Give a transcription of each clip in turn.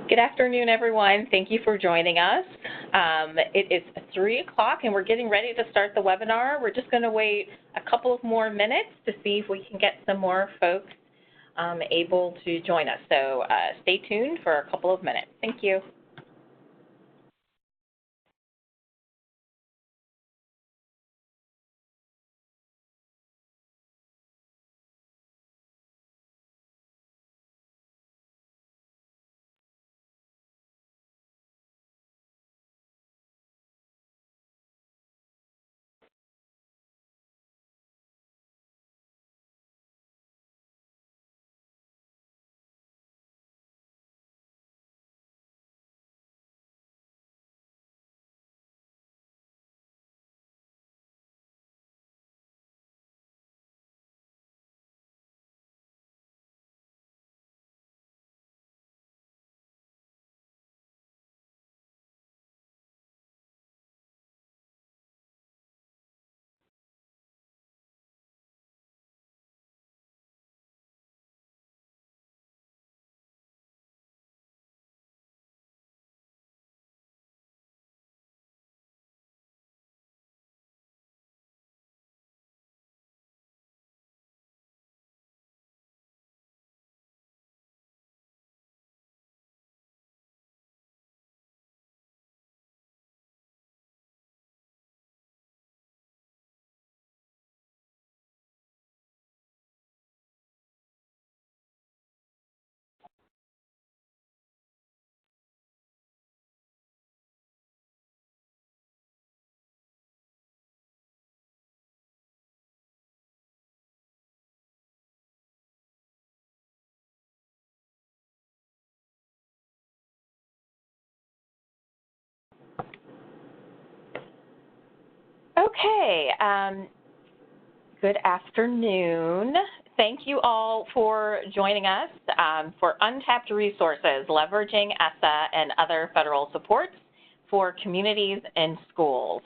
Good afternoon, everyone. Thank you for joining us. It is 3 o'clock and we're getting ready to start the webinar. We're just going to wait a couple of more minutes to see if we can get some more folks able to join us. So stay tuned for a couple of minutes. Thank you. Okay, good afternoon. Thank you all for joining us for Untapped Resources, Leveraging ESSA and Other Federal Supports for Communities and Schools.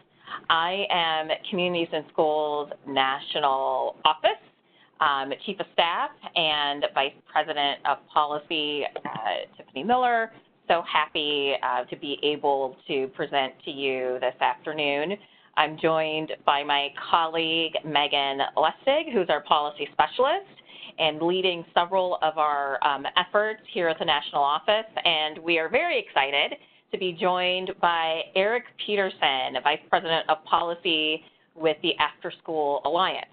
I am Communities and Schools National Office Chief of Staff and Vice President of Policy, Tiffany Miller. So happy to be able to present to you this afternoon. I'm joined by my colleague, Megan Lustig, who's our policy specialist and leading several of our efforts here at the National Office. And we are very excited to be joined by Eric Peterson, Vice President of Policy with the After School Alliance.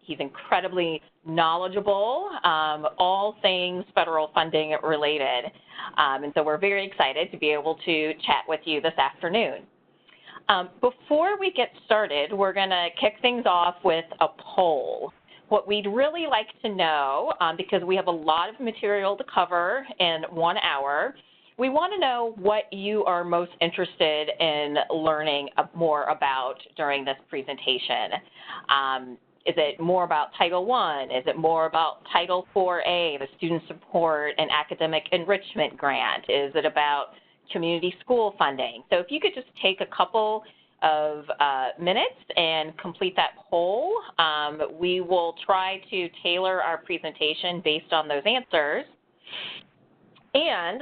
He's incredibly knowledgeable, all things federal funding related. And so we're very excited to be able to chat with you this afternoon. Before we get started, we're going to kick things off with a poll. What we'd really like to know, because we have a lot of material to cover in 1 hour, we want to know what you are most interested in learning more about during this presentation. Is it more about Title I? Is it more about Title IV-A, the Student Support and Academic Enrichment Grant? Is it about community school funding? So if you could just take a couple of minutes and complete that poll, we will try to tailor our presentation based on those answers. And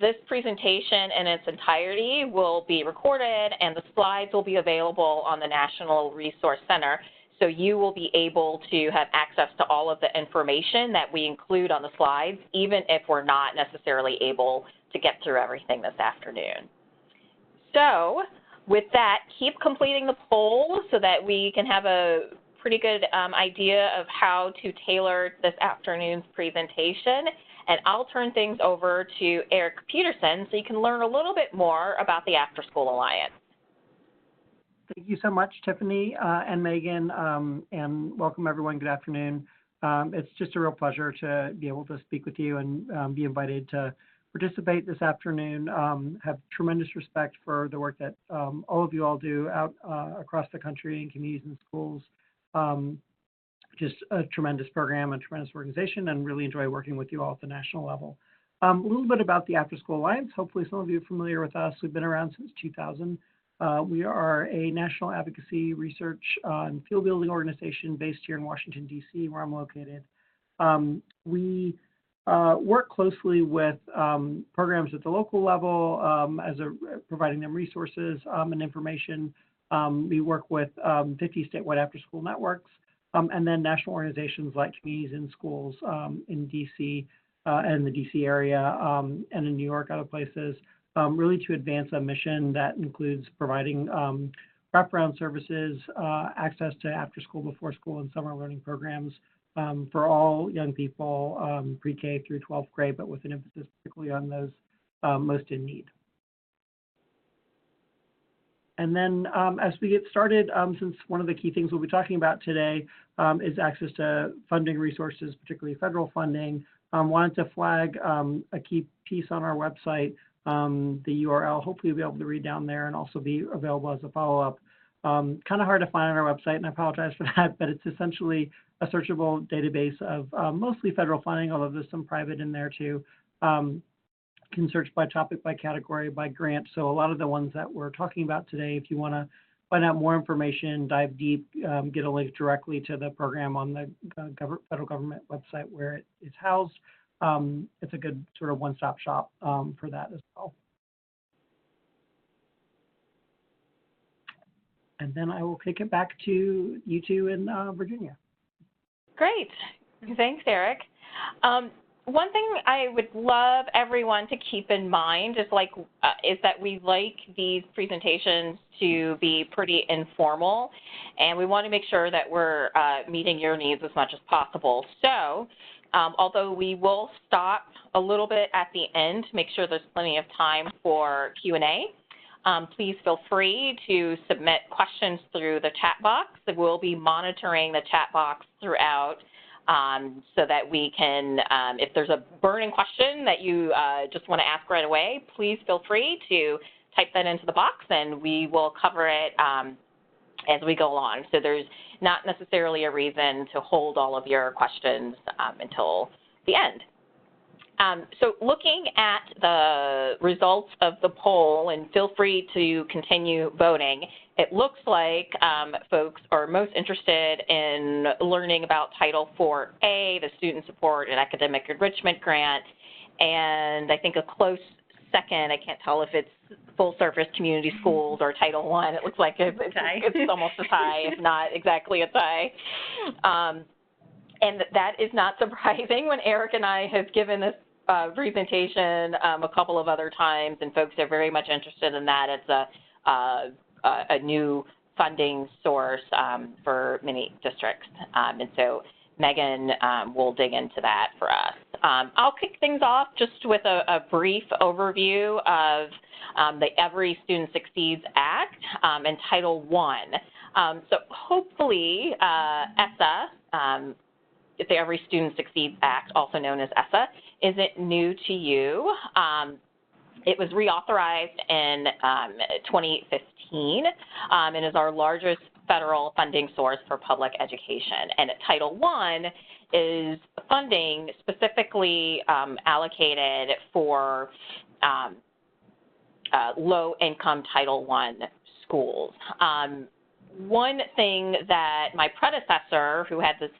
this presentation in its entirety will be recorded and the slides will be available on the National Resource Center. So you will be able to have access to all of the information that we include on the slides, even if we're not necessarily able to get through everything this afternoon. So with that, keep completing the poll so that we can have a pretty good idea of how to tailor this afternoon's presentation. And I'll turn things over to Eric Peterson so you can learn a little bit more about the After School Alliance. Thank you so much, Tiffany and Megan, and welcome everyone. Good afternoon. It's just a real pleasure to be able to speak with you and be invited to participate this afternoon. Have tremendous respect for the work that all of you all do out across the country in communities and schools. Just a tremendous program, a tremendous organization, and really enjoy working with you all at the national level. A little bit about the After School Alliance. Hopefully some of you are familiar with us. We've been around since 2000. We are a national advocacy, research, and field building organization based here in Washington, D.C., where I'm located. We work closely with programs at the local level providing them resources and information. We work with 50 statewide after-school networks and then national organizations like Communities in Schools in DC and the DC area and in New York, other places, really to advance a mission that includes providing wraparound services, access to after-school, before-school, and summer learning programs for all young people, pre-K through 12th grade, but with an emphasis particularly on those most in need. And then as we get started, since one of the key things we'll be talking about today is access to funding resources, particularly federal funding, wanted to flag a key piece on our website, the URL. Hopefully you'll be able to read down there and also be available as a follow-up. Kind of hard to find on our website, and I apologize for that, but it's essentially a searchable database of mostly federal funding, although there's some private in there too. Can search by topic, by category, by grant. So a lot of the ones that we're talking about today, if you want to find out more information, dive deep, get a link directly to the program on the federal government website where it is housed. It's a good sort of one-stop shop for that as well. And then I will kick it back to you two in Virginia. Great. Thanks, Eric. One thing I would love everyone to keep in mind is that we like these presentations to be pretty informal, and we want to make sure that we're meeting your needs as much as possible. So, although we will stop a little bit at the end to make sure there's plenty of time for Q&A, please feel free to submit questions through the chat box. We'll be monitoring the chat box throughout so that we can, if there's a burning question that you just want to ask right away, please feel free to type that into the box and we will cover it as we go along. So there's not necessarily a reason to hold all of your questions until the end. So looking at the results of the poll, and feel free to continue voting, it looks like folks are most interested in learning about Title IV-A, the Student Support and Academic Enrichment Grant, and I think a close second, I can't tell if it's Full Service Community Schools or Title I. It looks like it's almost a tie, if not exactly a tie. And that is not surprising when Eric and I have given this presentation a couple of other times, and folks are very much interested in that. It's a new funding source for many districts, and so Megan will dig into that for us. I'll kick things off just with a brief overview of the Every Student Succeeds Act and Title I. So hopefully ESSA, the Every Student Succeeds Act, also known as ESSA, isn't new to you. It was reauthorized in 2015 and is our largest federal funding source for public education. And Title I is funding specifically allocated for low-income Title I schools. One thing that my predecessor, who had this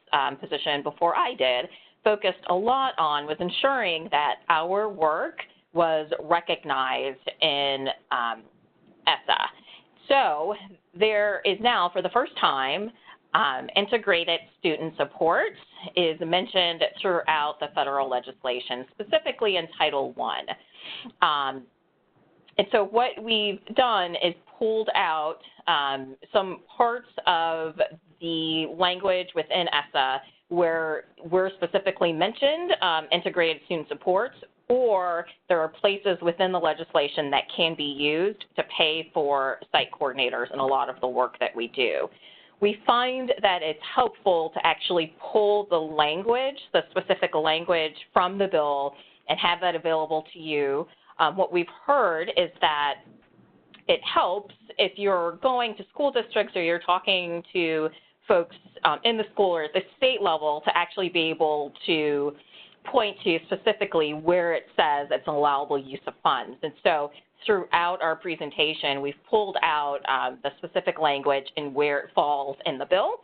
position before I did, focused a lot on was ensuring that our work was recognized in ESSA. So there is now, for the first time, integrated student support is mentioned throughout the federal legislation, specifically in Title I. And so what we've done is pulled out some parts of the language within ESSA where we're specifically mentioned integrated student supports, or there are places within the legislation that can be used to pay for site coordinators in a lot of the work that we do. We find that it's helpful to actually pull the language, the specific language from the bill, and have that available to you. What we've heard is that it helps if you're going to school districts or you're talking to folks in the school or at the state level to actually be able to point to specifically where it says it's an allowable use of funds. And so throughout our presentation, we've pulled out the specific language and where it falls in the bill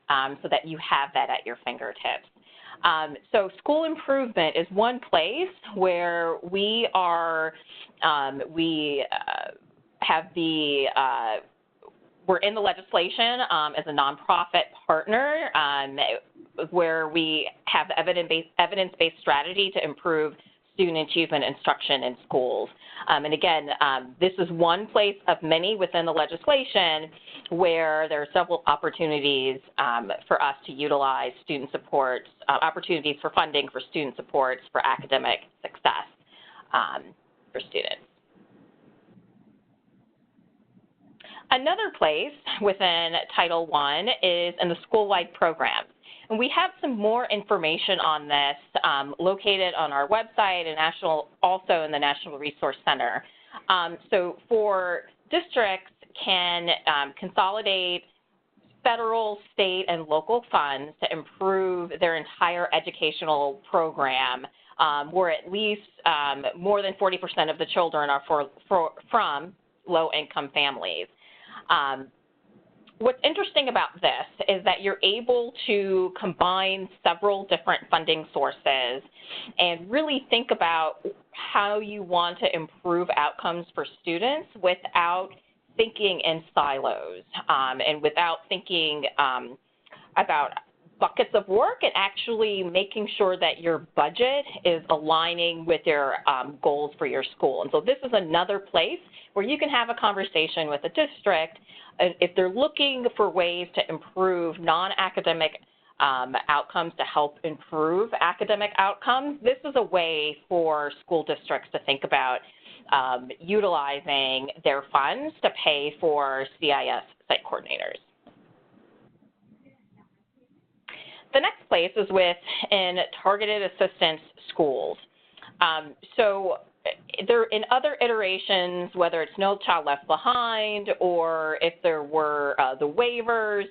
so that you have that at your fingertips. So school improvement is one place where we are, we're in the legislation as a nonprofit partner where we have evidence-based strategy to improve student achievement instruction in schools. And again, this is one place of many within the legislation where there are several opportunities for us to utilize student supports, opportunities for funding for student supports for academic success for students. Another place within Title I is in the school-wide programs. And we have some more information on this located on our website and also in the National Resource Center. So for districts can consolidate federal, state, and local funds to improve their entire educational program, where at least more than 40% of the children are from low-income families. What's interesting about this is that you're able to combine several different funding sources and really think about how you want to improve outcomes for students without thinking in silos and without thinking about buckets of work, and actually making sure that your budget is aligning with your goals for your school. And so this is another place where you can have a conversation with a district if they're looking for ways to improve non-academic outcomes to help improve academic outcomes. This is a way for school districts to think about utilizing their funds to pay for CIS site coordinators. The next place is within targeted assistance schools. So there, in other iterations, whether it's No Child Left Behind or if there were the waivers,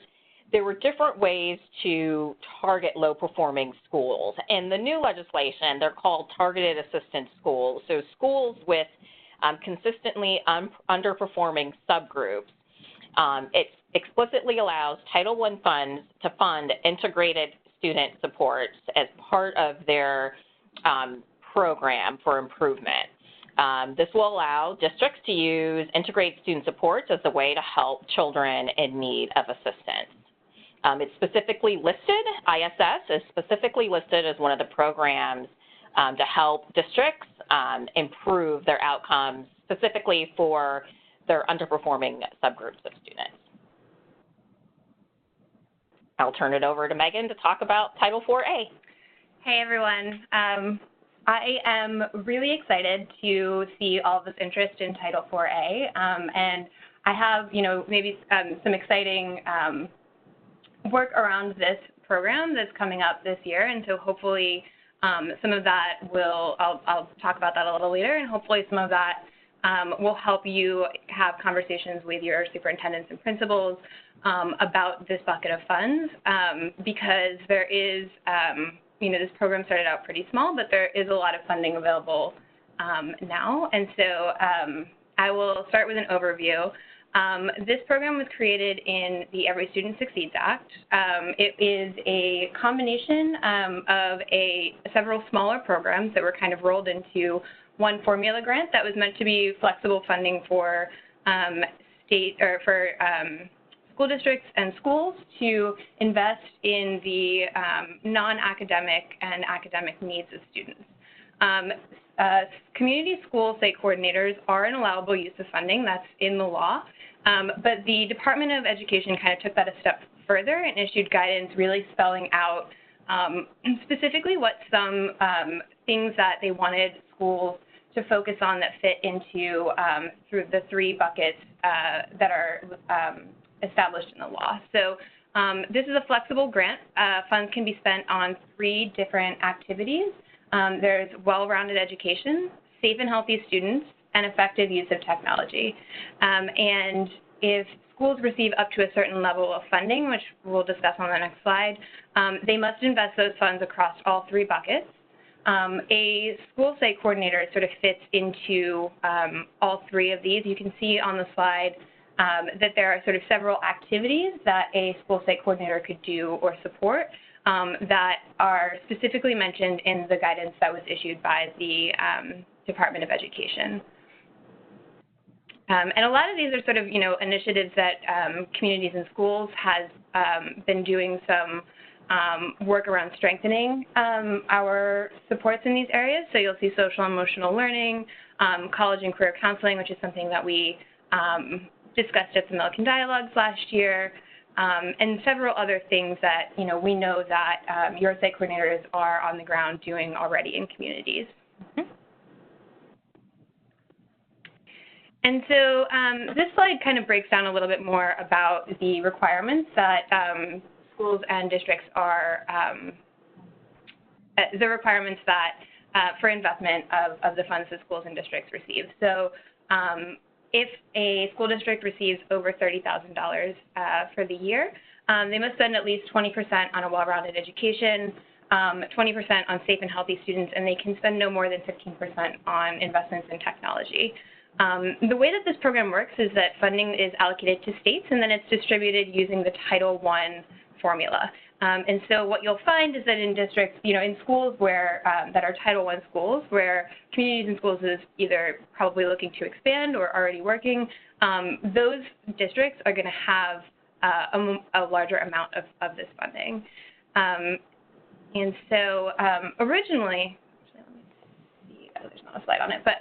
there were different ways to target low-performing schools. In the new legislation, they're called targeted assistance schools. So schools with consistently underperforming subgroups. It explicitly allows Title I funds to fund integrated student supports as part of their program for improvement. This will allow districts to use integrated student supports as a way to help children in need of assistance. It's specifically listed, ISS is specifically listed as one of the programs to help districts improve their outcomes, specifically for their underperforming subgroups of students. I'll turn it over to Megan to talk about Title IV-A. Hey everyone. I am really excited to see all of this interest in Title IV-A, and I have, maybe some exciting work around this program that's coming up this year, and so hopefully some of that I'll talk about that a little later, and hopefully some of that will help you have conversations with your superintendents and principals about this bucket of funds, because there is, this program started out pretty small, but there is a lot of funding available now. And so I will start with an overview. This program was created in the Every Student Succeeds Act. It is a combination of several smaller programs that were kind of rolled into one formula grant that was meant to be flexible funding for school districts and schools to invest in the non-academic and academic needs of students. Community school site coordinators are an allowable use of funding. That's in the law. But the Department of Education kind of took that a step further and issued guidance really spelling out specifically what some things that they wanted schools to focus on that fit into through the three buckets that are established in the law. So this is a flexible grant. Funds can be spent on 3 different activities. There's well-rounded education, safe and healthy students, and effective use of technology. And if schools receive up to a certain level of funding, which we'll discuss on the next slide, they must invest those funds across all 3 buckets. A school site coordinator sort of fits into all 3 of these. You can see on the slide that there are sort of several activities that a school site coordinator could do or support. that are specifically mentioned in the guidance that was issued by the Department of Education. And a lot of these are sort of, initiatives that Communities in Schools has been doing some work around strengthening our supports in these areas. So you'll see social and emotional learning, college and career counseling, which is something that we discussed at the Millikan Dialogues last year, and several other things that, we know that your site coordinators are on the ground doing already in communities. Mm-hmm. And so this slide kind of breaks down a little bit more about the requirements that schools and districts are, the requirements that for investment of the funds that schools and districts receive. So if a school district receives over $30,000 for the year, they must spend at least 20% on a well-rounded education, 20% on safe and healthy students, and they can spend no more than 15% on investments in technology. The way that this program works is that funding is allocated to states, and then it's distributed using the Title I formula. And so what you'll find is that in districts, in schools where that are Title I schools, where Communities in Schools is either probably looking to expand or already working, those districts are going to have a larger amount of this funding. And so originally, there's not a slide on it, but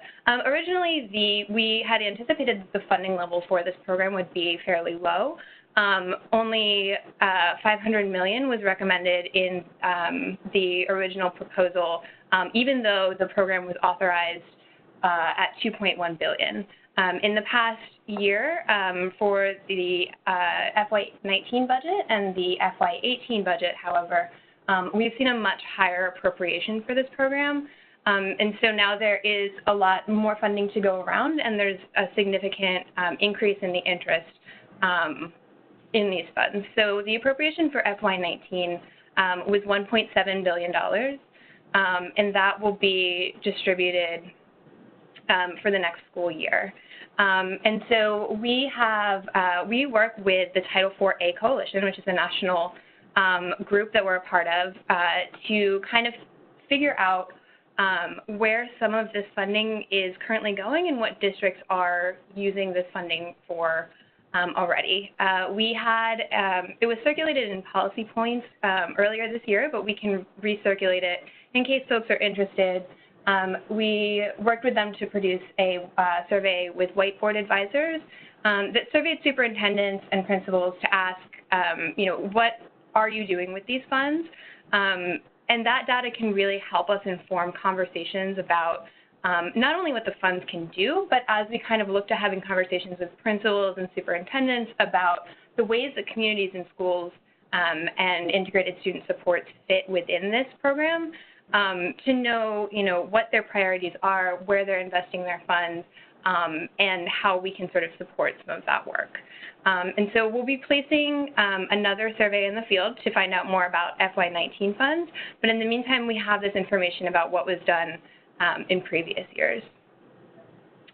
originally we had anticipated that the funding level for this program would be fairly low. Only $500 million was recommended in the original proposal, even though the program was authorized at $2.1 billion. In the past year, for the FY19 budget and the FY18 budget, however, we've seen a much higher appropriation for this program. And so now there is a lot more funding to go around, and there's a significant increase in the interest in these funds. So the appropriation for FY19 was $1.7 billion, and that will be distributed for the next school year. And so we work with the Title IV-A Coalition, which is a national group that we're a part of, to kind of figure out where some of this funding is currently going and what districts are using this funding for already. It was circulated in policy points earlier this year, but we can recirculate it in case folks are interested. We worked with them to produce a survey with whiteboard advisors that surveyed superintendents and principals to ask, what are you doing with these funds? And that data can really help us inform conversations about not only what the funds can do, but as we kind of look to having conversations with principals and superintendents about the ways that Communities in Schools and integrated student supports fit within this program, to know, what their priorities are, where they're investing their funds, and how we can sort of support some of that work. And so we'll be placing another survey in the field to find out more about FY19 funds, but in the meantime, we have this information about what was done in previous years.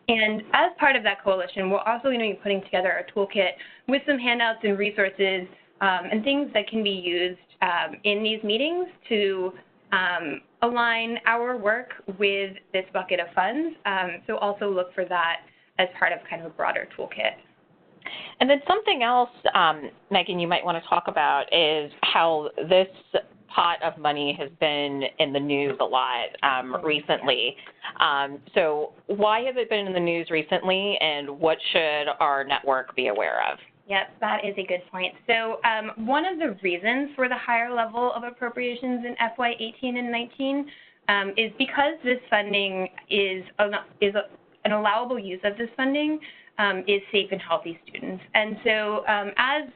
And as part of that coalition, we're also going to be putting together a toolkit with some handouts and resources and things that can be used in these meetings to align our work with this bucket of funds. So also look for that as part of kind of a broader toolkit. And then something else, Megan, you might want to talk about is how this pot of money has been in the news a lot recently. So why has it been in the news recently, and what should our network be aware of? Yes, that is a good point. So one of the reasons for the higher level of appropriations in FY18 and 19 is because this funding is an allowable use of this funding is safe and healthy students. And so as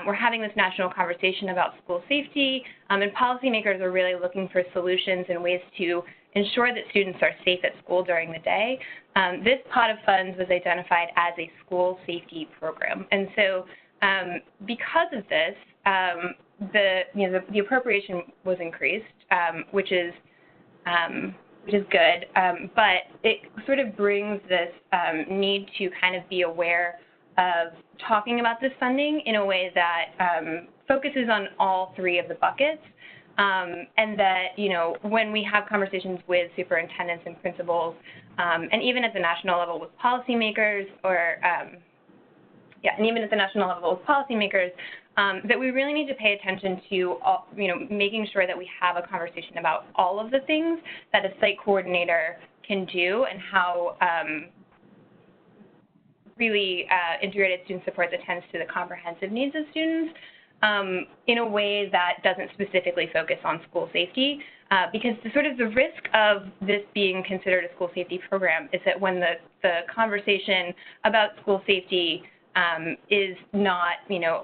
we're having this national conversation about school safety, and policymakers are really looking for solutions and ways to ensure that students are safe at school during the day. This pot of funds was identified as a school safety program. And so because of this, the appropriation was increased, which is good, but it sort of brings this need to kind of be aware of talking about this funding in a way that focuses on all three of the buckets, and that, when we have conversations with superintendents and principals, and even at the national level with policymakers, that we really need to pay attention to, making sure that we have a conversation about all of the things that a site coordinator can do and how really integrated student supports attends to the comprehensive needs of students in a way that doesn't specifically focus on school safety, because the risk of this being considered a school safety program is that when the conversation about school safety is not,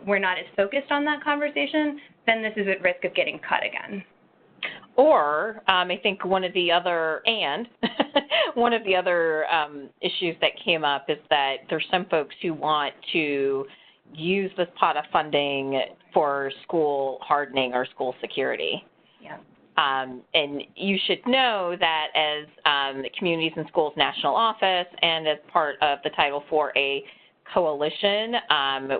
we're not as focused on that conversation, then this is at risk of getting cut again. Or I think one of the other issues that came up is that there's some folks who want to use this pot of funding for school hardening or school security. Yeah. And you should know that as the Communities and Schools National Office and as part of the Title IV-A coalition,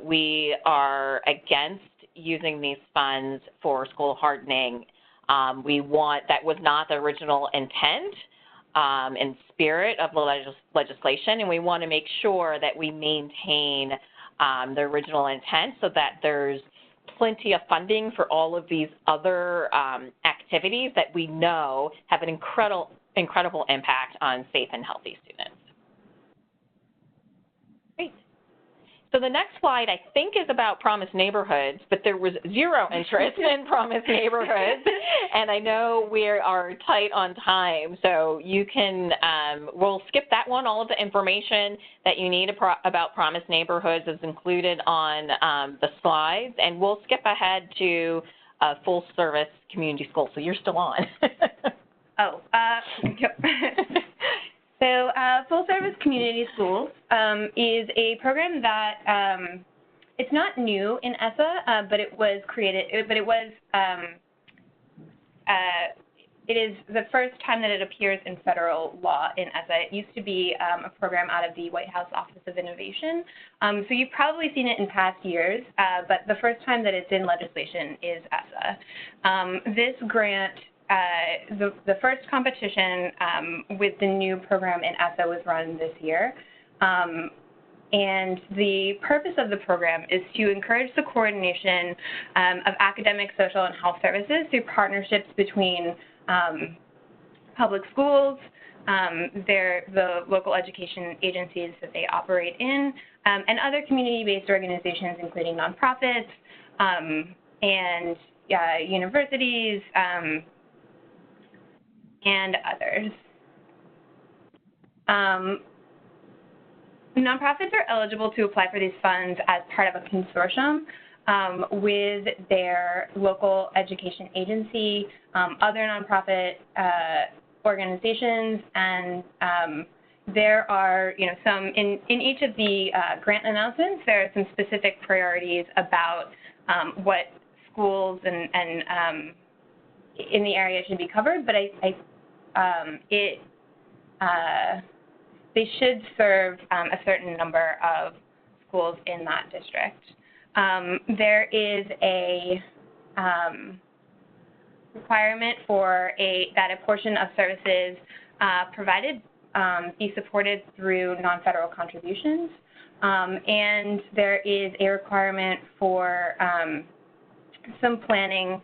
we are against using these funds for school hardening. That was not the original intent and spirit of the legislation, and we want to make sure that we maintain the original intent so that there's plenty of funding for all of these other activities that we know have an incredible impact on safe and healthy students. Great. So the next slide, I think, is about Promise Neighborhoods, but there was zero interest in Promise Neighborhoods, and I know we are tight on time, so you can, we'll skip that one. All of the information that you need about Promise Neighborhoods is included on the slides, and we'll skip ahead to full-service community schools, so you're still on. Yep. So full-service community schools is a program that it's not new in ESSA, but it was created. It is the first time that it appears in federal law in ESSA. It used to be a program out of the White House Office of Innovation. So you've probably seen it in past years, but the first time that it's in legislation is ESSA. This grant. The first competition with the new program in ESSA was run this year, and the purpose of the program is to encourage the coordination of academic, social, and health services through partnerships between public schools, the local education agencies that they operate in, and other community-based organizations, including nonprofits and universities, and others. Nonprofits are eligible to apply for these funds as part of a consortium with their local education agency, other nonprofit organizations, and there are, some in each of the grant announcements. There are some specific priorities about what schools and in the area should be covered, but they should serve a certain number of schools in that district. There is a requirement for that a portion of services provided be supported through non-federal contributions, and there is a requirement for some planning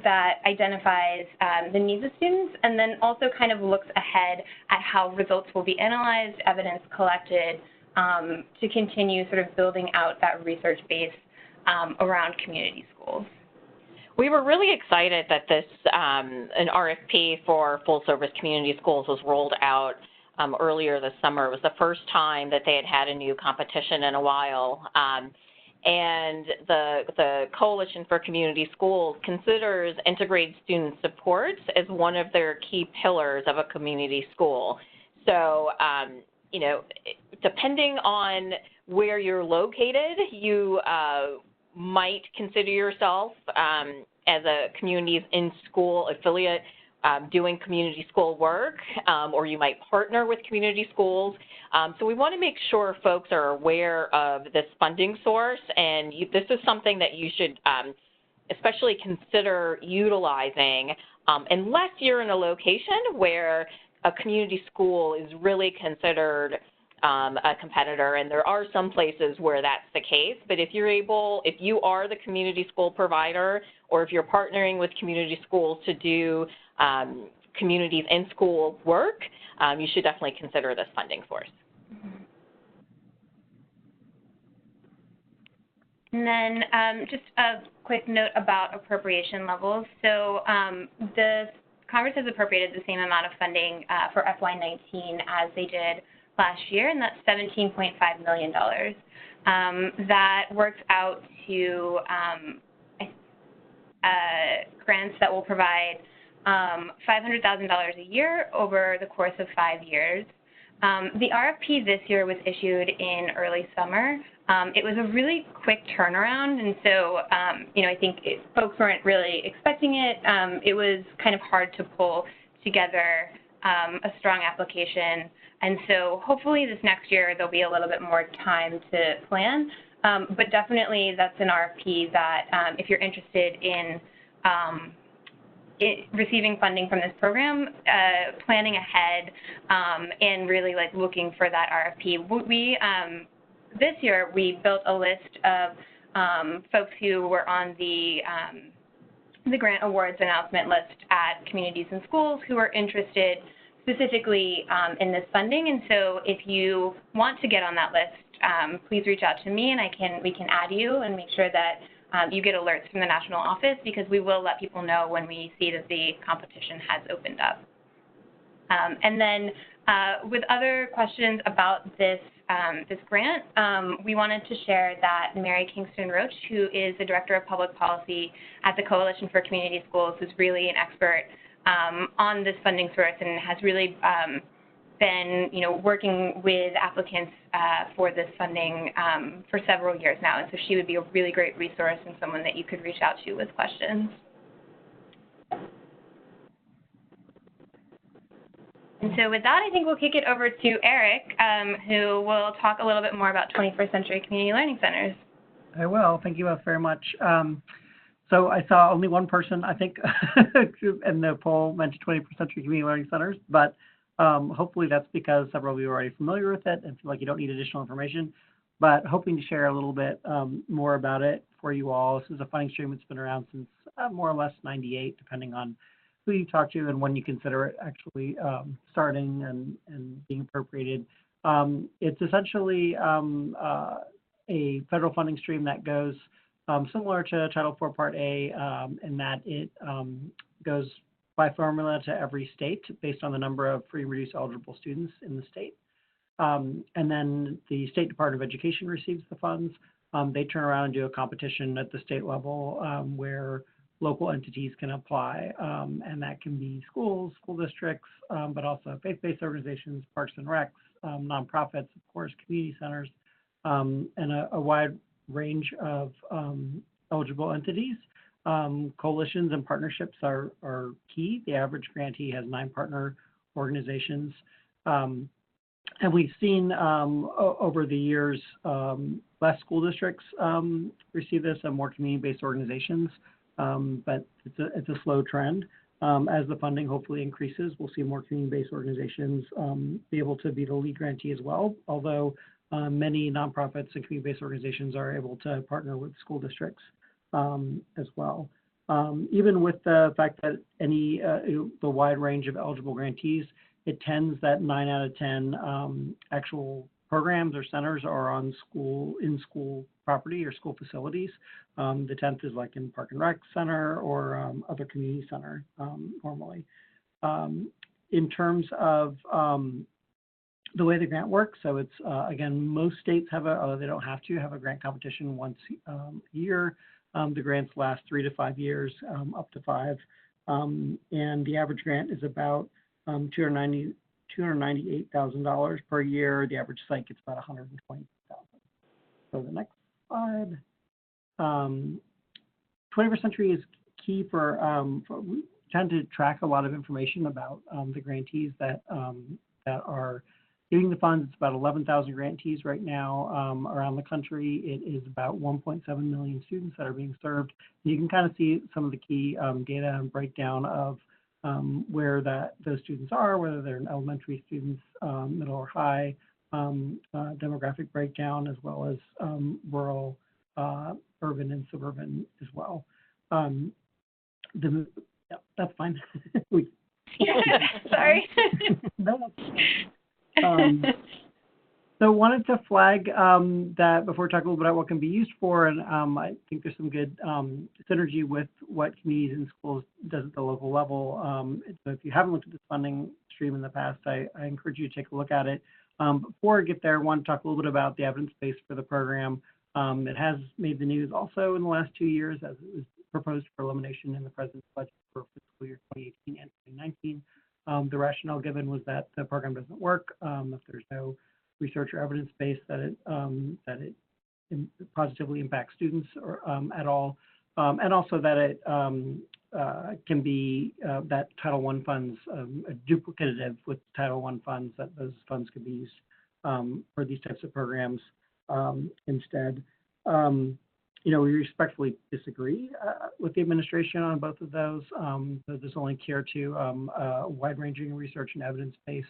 that identifies the needs of students, and then also kind of looks ahead at how results will be analyzed, evidence collected, to continue sort of building out that research base around community schools. We were really excited that this, an RFP for full-service community schools was rolled out earlier this summer. It was the first time that they had had a new competition in a while. And the Coalition for Community Schools considers integrated student supports as one of their key pillars of a community school. So, depending on where you're located, you might consider yourself as a communities in school affiliate doing community school work, or you might partner with community schools. So we want to make sure folks are aware of this funding source, and this is something that you should especially consider utilizing unless you're in a location where a community school is really considered a competitor, and there are some places where that's the case. But if you are the community school provider, or if you're partnering with community schools to do communities in school work, you should definitely consider this funding source. And then just a quick note about appropriation levels. So the Congress has appropriated the same amount of funding for FY19 as they did last year, and that's $17.5 million. That works out to grants that will provide $500,000 a year over the course of 5 years. The RFP this year was issued in early summer. It was a really quick turnaround, and so I think folks weren't really expecting it. It was kind of hard to pull together a strong application, and so hopefully this next year there'll be a little bit more time to plan. But definitely that's an RFP that if you're interested in receiving funding from this program, planning ahead and really looking for that RFP. We this year we built a list of folks who were on the grant awards announcement list at communities and schools who are interested specifically in this funding. And so if you want to get on that list, please reach out to me, and we can add you and make sure that you get alerts from the national office, because we will let people know when we see that the competition has opened up. And then with other questions about this grant, we wanted to share that Mary Kingston Roach, who is the Director of Public Policy at the Coalition for Community Schools, is really an expert on this funding source and has really been working with applicants for this funding for several years now, and so she would be a really great resource and someone that you could reach out to with questions. And so with that, I think we'll kick it over to Eric, who will talk a little bit more about 21st Century Community Learning Centers. I will. Thank you both very much. So I saw only one person, I think, in the poll mentioned 21st Century Community Learning Centers, but hopefully that's because several of you are already familiar with it and feel like you don't need additional information, but hoping to share a little bit more about it for you all. This is a funding stream that's been around since more or less 98, depending on who you talk to and when you consider it actually starting and being appropriated. It's essentially a federal funding stream that goes similar to Title IV Part A in that it goes by formula to every state based on the number of free and reduced eligible students in the state. And then the State Department of Education receives the funds. They turn around and do a competition at the state level where local entities can apply, and that can be schools, school districts, but also faith-based organizations, parks and recs, nonprofits, of course, community centers, and a wide range of eligible entities. Coalitions and partnerships are key. The average grantee has 9 partner organizations. And we've seen over the years less school districts receive this and more community-based organizations, but it's a slow trend. As the funding hopefully increases, we'll see more community-based organizations be able to be the lead grantee as well, although many nonprofits and community-based organizations are able to partner with school districts as well. Even with the fact that the wide range of eligible grantees, it tends that 9 out of 10 actual programs or centers are on in-school property or school facilities. The 10th is like in Park and Rec Center or other community center normally. In terms of the way the grant works, so it's, again, most states have although they don't have to, have a grant competition once a year. The grants last 3 to 5 years, up to 5. And the average grant is about $298,000 per year. The average site gets about $120,000. So the next slide. 21st Century is key for tend to track a lot of information about the grantees that are getting the funds. It's about 11,000 grantees right now around the country. It is about 1.7 million students that are being served. You can kind of see some of the key data and breakdown of where those students are, whether they're elementary students, middle or high, demographic breakdown, as well as rural, urban, and suburban as well. Yeah, that's fine. Sorry. No, so wanted to flag that before we talk a little bit about what can be used for, and I think there's some good synergy with what communities and schools does at the local level. So if you haven't looked at this funding stream in the past, I encourage you to take a look at it. Before I get there, I want to talk a little bit about the evidence base for the program. It has made the news also in the last 2 years, as it was proposed for elimination in the president's budget for fiscal year 2018 and 2019. The rationale given was that the program doesn't work if there's no research or evidence base that it positively impacts students or at all, and also that it can be that Title I funds duplicative with Title I funds, that those funds could be used for these types of programs instead. We respectfully disagree with the administration on both of those. There's only care to a wide-ranging research and evidence base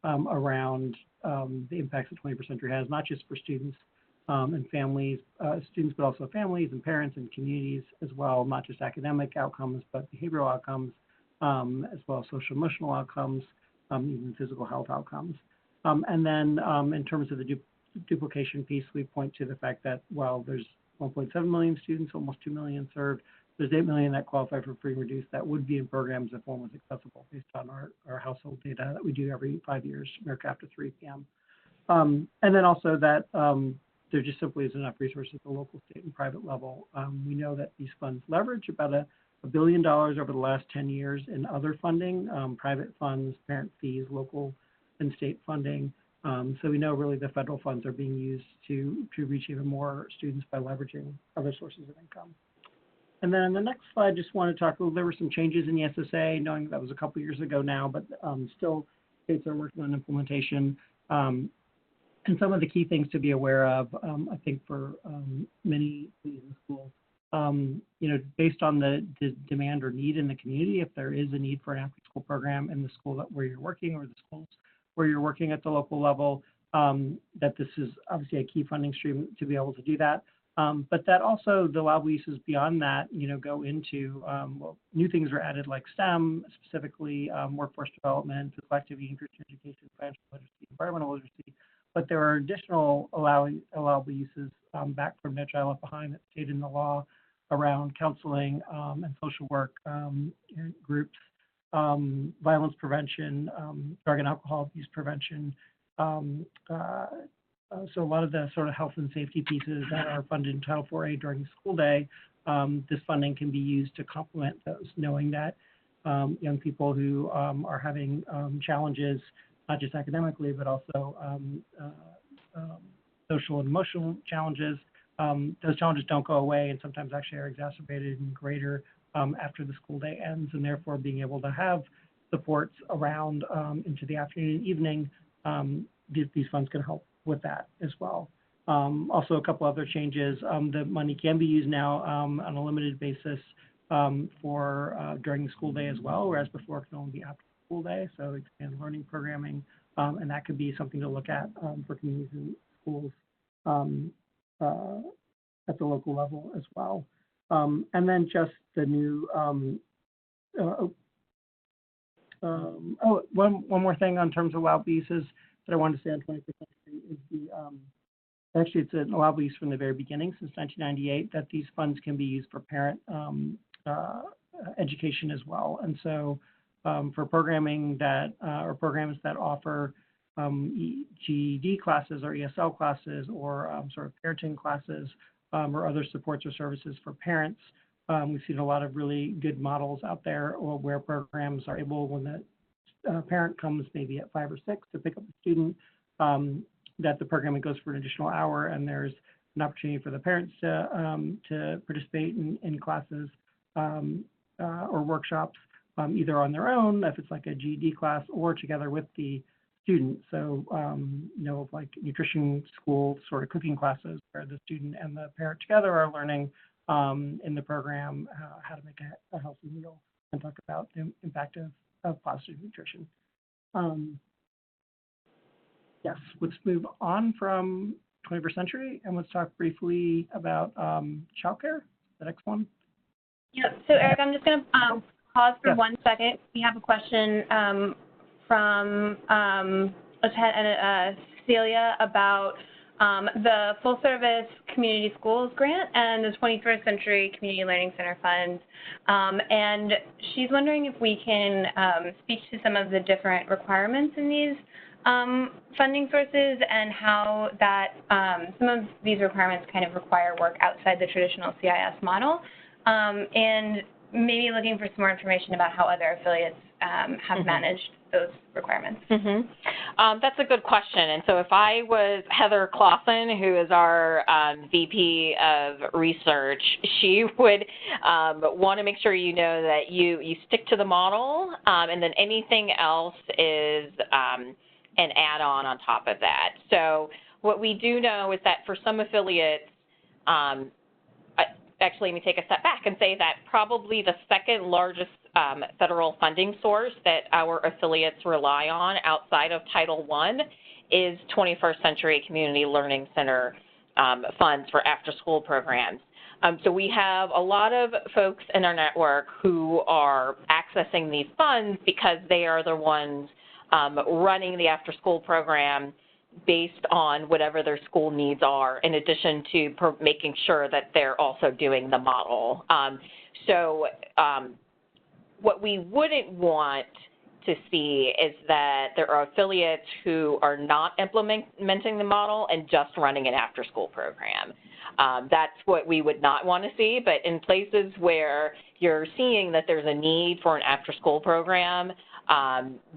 around the impacts that 21st Century has, not just for students and families, but also families and parents and communities as well, not just academic outcomes, but behavioral outcomes, as well as social emotional outcomes, even physical health outcomes. And then in terms of the duplication piece, we point to the fact that while there's 1.7 million students, almost 2 million served, there's 8 million that qualify for free and reduced that would be in programs if one was accessible based on our household data that we do every 5 years, America After 3 p.m. And then also that there just simply isn't enough resources at the local, state, and private level. We know that these funds leverage about $1 billion over the last 10 years in other funding, private funds, parent fees, local and state funding. So we know really the federal funds are being used to reach even more students by leveraging other sources of income. And then on the next slide, just want to talk, there were some changes in the SSA, knowing that was a couple years ago now, but still states are working on implementation. And some of the key things to be aware of, I think for many schools, based on the demand or need in the community, if there is a need for an after-school program in the school where you're working or the schools where you're working at the local level, that this is obviously a key funding stream to be able to do that. But that also the allowable uses beyond that, go into, new things are added like STEM, specifically workforce development, physical activity, Christian education, financial literacy, environmental literacy. But there are additional allowable uses back from No Child Left Behind that stated in the law around counseling and social work groups, violence prevention, drug and alcohol abuse prevention. So a lot of the sort of health and safety pieces that are funded in Title IV-A during the school day, this funding can be used to complement those, knowing that young people who are having challenges, not just academically, but also social and emotional challenges, those challenges don't go away and sometimes actually are exacerbated and greater after the school day ends, and therefore being able to have supports around into the afternoon and evening, these funds can help with that as well. Also, a couple other changes. The money can be used now on a limited basis for during the school day as well, whereas before it can only be after the school day. So expand learning programming, and that could be something to look at for communities and schools at the local level as well. And then just the new one more thing in terms of allowable uses that I wanted to say on 21st Century is the actually it's an allowable use from the very beginning since 1998 that these funds can be used for parent education as well. And so for programming that or programs that offer GED classes or ESL classes or sort of parenting classes or other supports or services for parents, we've seen a lot of really good models out there where programs are able, when the parent comes maybe at 5 or 6 to pick up the student, that the programming goes for an additional hour, and there's an opportunity for the parents to participate in classes or workshops, either on their own, if it's like a GED class, or together with the student. So, like nutrition school sort of cooking classes where the student and the parent together are learning in the program how to make a healthy meal and talk about the impact of positive nutrition. Yes, let's move on from 21st century and let's talk briefly about childcare, the next one. Yep, so Eric, I'm just going to pause for 1 second. We have a question from Celia about the full service community schools grant and the 21st Century Community Learning Center funds. And she's wondering if we can speak to some of the different requirements in these funding sources and how that some of these requirements kind of require work outside the traditional CIS model, and maybe looking for some more information about how other affiliates have managed those requirements. That's a good question. And so if I was Heather Clausen, who is our VP of Research, she would want to make sure you know that you stick to the model, and then anything else is an add-on on top of that. So what we do know is that for some affiliates, actually, let me take a step back and say that probably the second largest federal funding source that our affiliates rely on outside of Title I is 21st Century Community Learning Center funds for after-school programs. So we have a lot of folks in our network who are accessing these funds because they are the ones running the after-school program based on whatever their school needs are, in addition to making sure that they're also doing the model. What we wouldn't want to see is that there are affiliates who are not implementing the model and just running an after-school program. That's what we would not want to see, but in places where you're seeing that there's a need for an after-school program,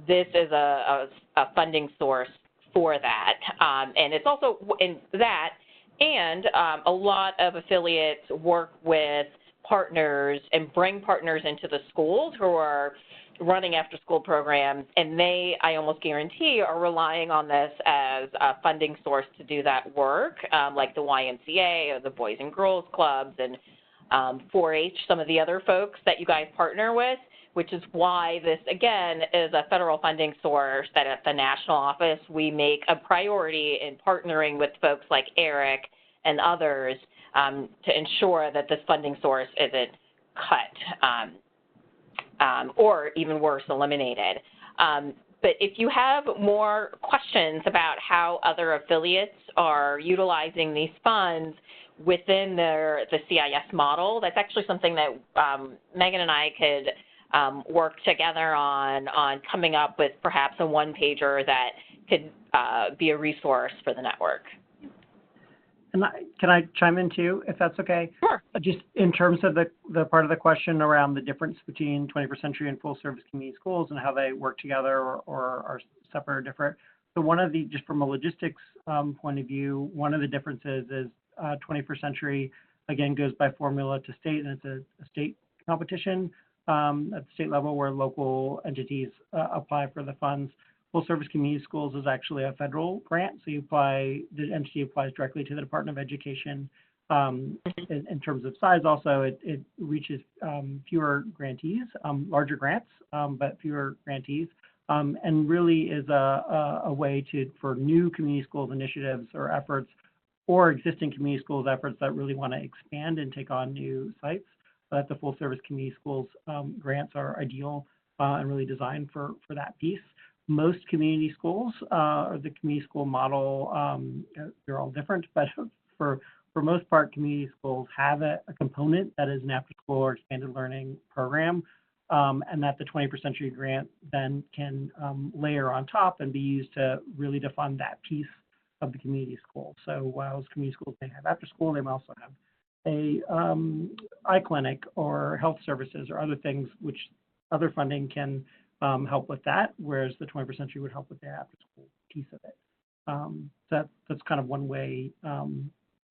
this is a funding source for that. And it's also in that, and a lot of affiliates work with partners and bring partners into the schools who are running after-school programs, and they, I almost guarantee, are relying on this as a funding source to do that work, like the YMCA or the Boys and Girls Clubs and 4-H, some of the other folks that you guys partner with, which is why this, again, is a federal funding source that at the national office we make a priority in partnering with folks like Eric and others to ensure that this funding source isn't cut or even worse, eliminated. But if you have more questions about how other affiliates are utilizing these funds within the CIS model, that's actually something that Megan and I could work together on coming up with perhaps a one-pager that could be a resource for the network. And can I chime in too, if that's okay? Sure. Just in terms of the part of the question around the difference between 21st century and full service community schools and how they work together or are separate or different. So one of the, just from a logistics point of view, one of the differences is 21st century, again, goes by formula to state, and it's a state competition at the state level where local entities apply for the funds. Full service community schools is actually a federal grant, so you apply, the entity applies directly to the Department of Education. In terms of size also, it reaches fewer grantees, larger grants, but fewer grantees, and really is a way for new community schools initiatives or efforts, or existing community schools efforts that really want to expand and take on new sites. But the full service community schools grants are ideal and really designed for that piece. Most community schools, or the community school model, they're all different, but for most part, community schools have a component that is an after-school or expanded learning program, and that the 21st Century Grant then can layer on top and be used to really to fund that piece of the community school. So while community schools may have after school, they may also have a eye clinic or health services or other things which other funding can help with that, whereas the 21st Century would help with the after-school piece of it. That's kind of one way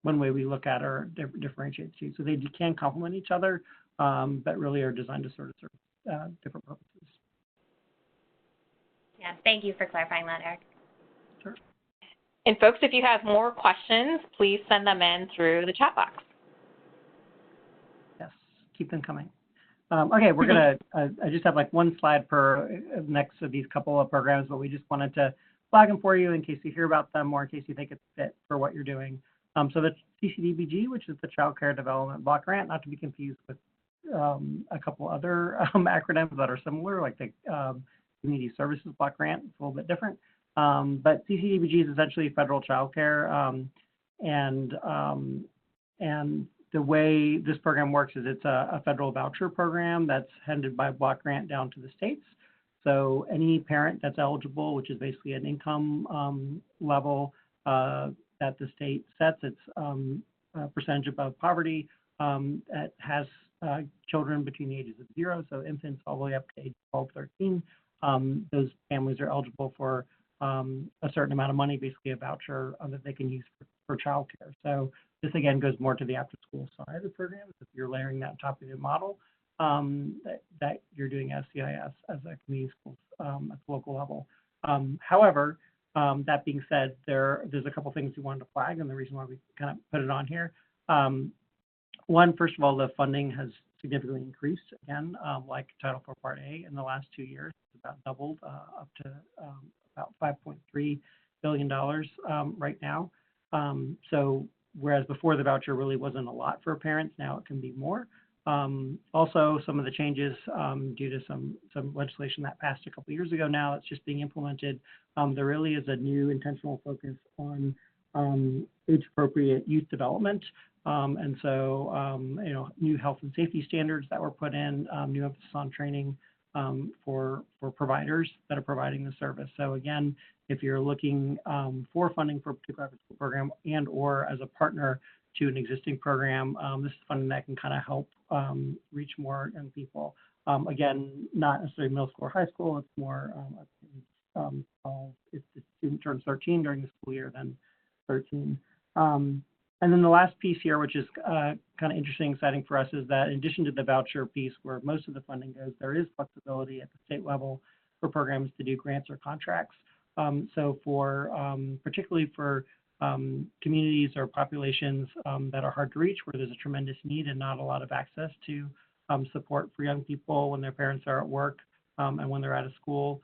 we look at or differentiate the two. So they can complement each other, but really are designed to sort of serve different purposes. Yeah, thank you for clarifying that, Eric. Sure. And folks, if you have more questions, please send them in through the chat box. Yes, keep them coming. Okay, we're gonna, I just have like one slide per next of these couple of programs, but we just wanted to flag them for you in case you hear about them or in case you think it's fit for what you're doing. So the CCDBG, which is the Child Care Development Block Grant, not to be confused with a couple other acronyms that are similar, like the Community Services Block Grant. It's a little bit different. But CCDBG is essentially federal child care, and the way this program works is it's a federal voucher program that's handed by block grant down to the states. So any parent that's eligible, which is basically an income level that the state sets, it's a percentage above poverty, that has children between the ages of 0, so infants all the way up to age 12, 13. Those families are eligible for a certain amount of money, basically a voucher that they can use for childcare. So this again goes more to the after-school side of the program. If you're layering that on top of your model, that you're doing SCIS as a community schools at the local level. However, that being said, there's a couple things we wanted to flag, and the reason why we kind of put it on here. One, first of all, the funding has significantly increased again, like Title IV Part A in the last 2 years. It's about doubled up to about $5.3 billion right now. So whereas before the voucher really wasn't a lot for parents, now it can be more. Also, some of the changes due to some legislation that passed a couple years ago now, it's just being implemented. There really is a new intentional focus on age-appropriate youth development. And so, new health and safety standards that were put in, new emphasis on training for providers that are providing the service. So again, if you're looking for funding for a particular after-school program and or as a partner to an existing program, this is funding that can kind of help reach more young people. Again, not necessarily middle school or high school, it's more if the student turns 13 during the school year, then 13. And then the last piece here, which is kind of interesting, exciting for us, is that in addition to the voucher piece where most of the funding goes, there is flexibility at the state level for programs to do grants or contracts. So for particularly for communities or populations that are hard to reach, where there's a tremendous need and not a lot of access to support for young people when their parents are at work and when they're out of school,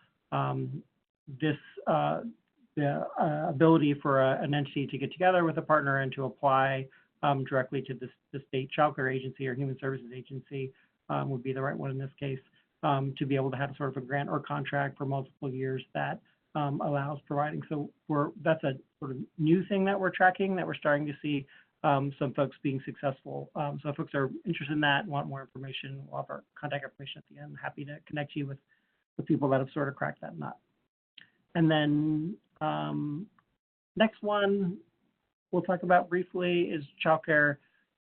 the ability for an entity to get together with a partner and to apply directly to the state child care agency or human services agency would be the right one in this case, to be able to have sort of a grant or contract for multiple years that allows providing. So that's a sort of new thing that we're tracking, that we're starting to see some folks being successful. So if folks are interested in that and want more information, we'll have our contact information at the end. Happy to connect you with the people that have sort of cracked that nut. And then next one we'll talk about briefly is childcare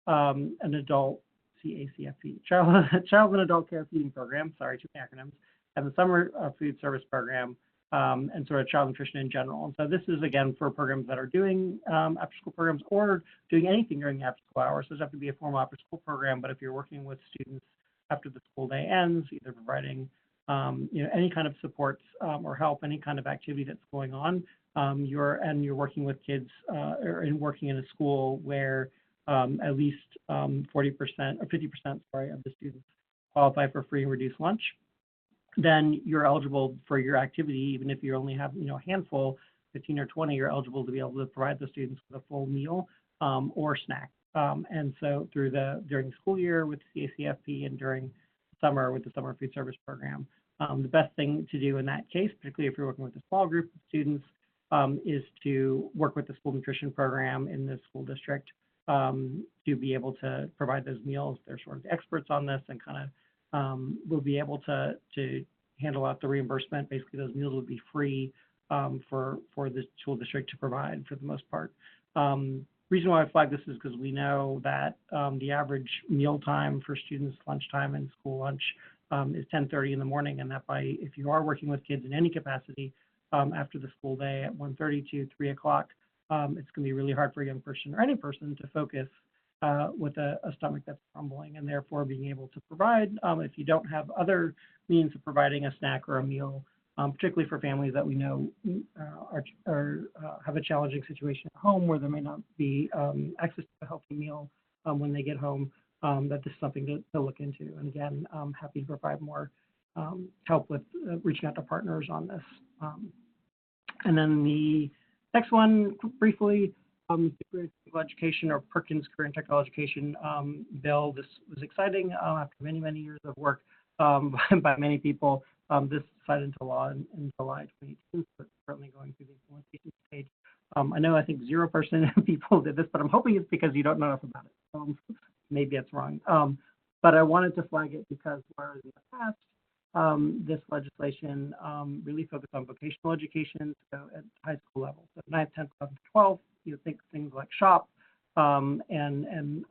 and adult CACFP, Child and Adult Care Feeding Program, sorry, two acronyms, and the Summer Food Service Program, and sort of child nutrition in general. And so this is, again, for programs that are doing after-school programs or doing anything during the after-school hours. So it doesn't have to be a formal after-school program, but if you're working with students after the school day ends, either providing any kind of supports or help, any kind of activity that's going on, you're working with kids or working in a school where at least 40% or 50%, of the students qualify for free and reduced lunch, then you're eligible for your activity. Even if you only have a handful, 15 or 20, you're eligible to be able to provide the students with a full meal or snack. And so during the school year with CACFP and during summer with the Summer Food Service Program, the best thing to do in that case, particularly if you're working with a small group of students, is to work with the school nutrition program in the school district to be able to provide those meals. They're sort of the experts on this and kind of will be able to handle out the reimbursement. Basically, those meals would be free for the school district to provide for the most part. Reason why I flag this is because we know that the average meal time for students' lunchtime and school lunch is 10:30 in the morning, and that if you are working with kids in any capacity after the school day at 1:30 to 3 o'clock, it's going to be really hard for a young person or any person to focus with a stomach that's rumbling, and therefore being able to provide, if you don't have other means of providing a snack or a meal, particularly for families that we know have a challenging situation at home where there may not be access to a healthy meal when they get home, that this is something to look into. And again, I'm happy to provide more help with reaching out to partners on this. And then the next one, briefly, the Career and Technical Education, or Perkins Career and Technical Education bill. This was exciting after many, many years of work by many people. This signed into law in July 2018, so it's currently going through the implementation stage. I think 0% of people did this, but I'm hoping it's because you don't know enough about it. Maybe it's wrong. But I wanted to flag it because whereas in the past, this legislation really focused on vocational education, so at high school level. So 9th, 10th, 11th, 12th, you think things like shop and